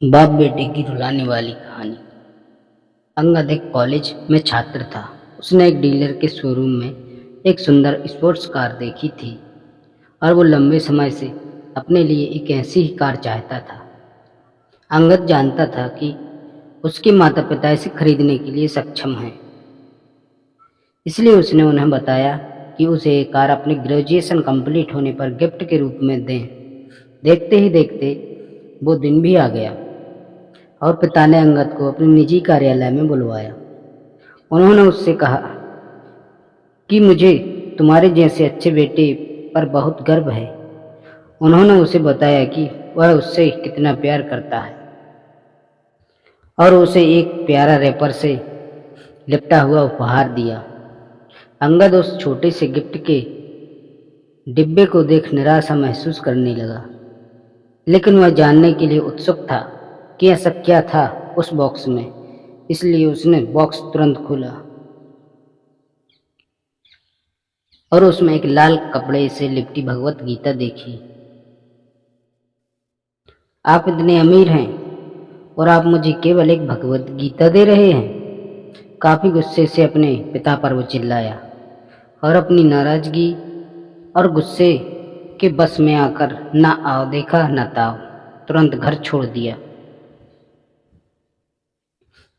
बाप बेटे की रुलाने वाली कहानी। अंगद एक कॉलेज में छात्र था। उसने एक डीलर के शोरूम में एक सुंदर स्पोर्ट्स कार देखी थी और वो लंबे समय से अपने लिए एक ऐसी ही कार चाहता था। अंगद जानता था कि उसके माता पिता इसे खरीदने के लिए सक्षम हैं, इसलिए उसने उन्हें बताया कि उसे ये कार अपनी ग्रेजुएशन कंप्लीट होने पर गिफ्ट के रूप में दें। देखते ही देखते वो दिन भी आ गया और पिता ने अंगद को अपने निजी कार्यालय में बुलवाया। उन्होंने उससे कहा कि मुझे तुम्हारे जैसे अच्छे बेटे पर बहुत गर्व है। उन्होंने उसे बताया कि वह उससे कितना प्यार करता है और उसे एक प्यारा रैपर से लिपटा हुआ उपहार दिया। अंगद उस छोटे से गिफ्ट के डिब्बे को देख निराशा महसूस करने लगा, लेकिन वह जानने के लिए उत्सुक था कि ऐसा क्या था उस बॉक्स में। इसलिए उसने बॉक्स तुरंत खोला और उसमें एक लाल कपड़े से लिपटी भगवत गीता देखी। आप इतने अमीर हैं और आप मुझे केवल एक भगवत गीता दे रहे हैं? काफी गुस्से से अपने पिता पर वो चिल्लाया और अपनी नाराजगी और गुस्से के बस में आकर ना आओ देखा ना ताओ तुरंत घर छोड़ दिया।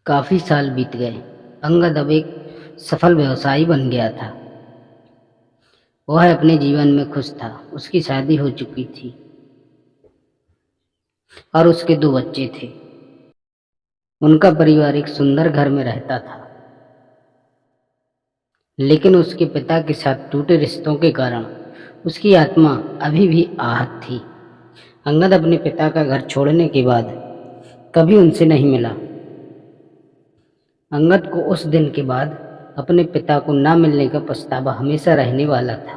काफी साल बीत गए। अंगद अब एक सफल व्यवसायी बन गया था। वह अपने जीवन में खुश था। उसकी शादी हो चुकी थी और उसके 2 बच्चे थे। उनका परिवार एक सुंदर घर में रहता था, लेकिन उसके पिता के साथ टूटे रिश्तों के कारण उसकी आत्मा अभी भी आहत थी। अंगद अपने पिता का घर छोड़ने के बाद कभी उनसे नहीं मिला। अंगद को उस दिन के बाद अपने पिता को ना मिलने का पछतावा हमेशा रहने वाला था,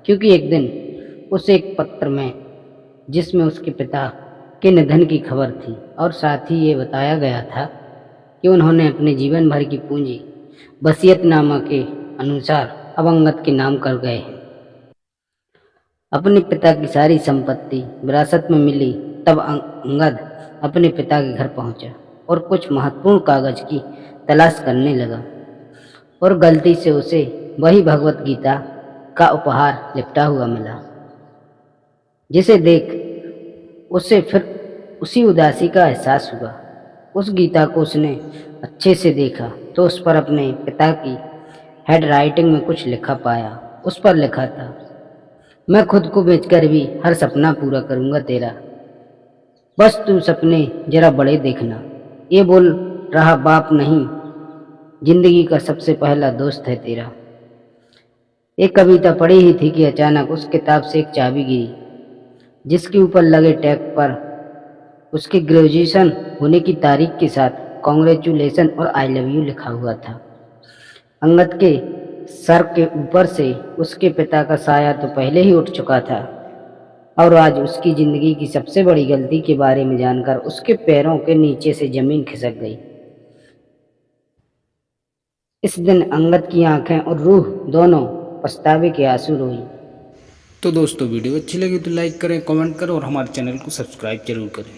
क्योंकि एक दिन उसे एक पत्र में जिसमें उसके पिता के निधन की खबर थी और साथ ही ये बताया गया था कि उन्होंने अपने जीवन भर की पूंजी वसीयतनामा के अनुसार अब अंगद के नाम कर गए हैं। अपने पिता की सारी संपत्ति विरासत में मिली तब अंगद अपने पिता के घर पहुंचा और कुछ महत्वपूर्ण कागज की तलाश करने लगा और गलती से उसे वही भगवत गीता का उपहार लिपटा हुआ मिला, जिसे देख उसे फिर उसी उदासी का एहसास हुआ। उस गीता को उसने अच्छे से देखा तो उस पर अपने पिता की हैंड राइटिंग में कुछ लिखा पाया। उस पर लिखा था, मैं खुद को बेचकर भी हर सपना पूरा करूंगा तेरा, बस तू सपने जरा बड़े देखना। ये बोल रहा बाप नहीं, जिंदगी का सबसे पहला दोस्त है तेरा। एक कविता पढ़ी ही थी कि अचानक उस किताब से एक चाबी गिरी, जिसके ऊपर लगे टैग पर उसके ग्रेजुएशन होने की तारीख के साथ कॉन्ग्रेचुलेशन और आई लव यू लिखा हुआ था। अंगद के सर के ऊपर से उसके पिता का साया तो पहले ही उठ चुका था और आज उसकी जिंदगी की सबसे बड़ी गलती के बारे में जानकर उसके पैरों के नीचे से जमीन खिसक गई। इस दिन अंगद की आंखें और रूह दोनों पछतावे के आंसू रोई। तो दोस्तों वीडियो अच्छी लगी तो लाइक करें, कमेंट करें और हमारे चैनल को सब्सक्राइब जरूर करें।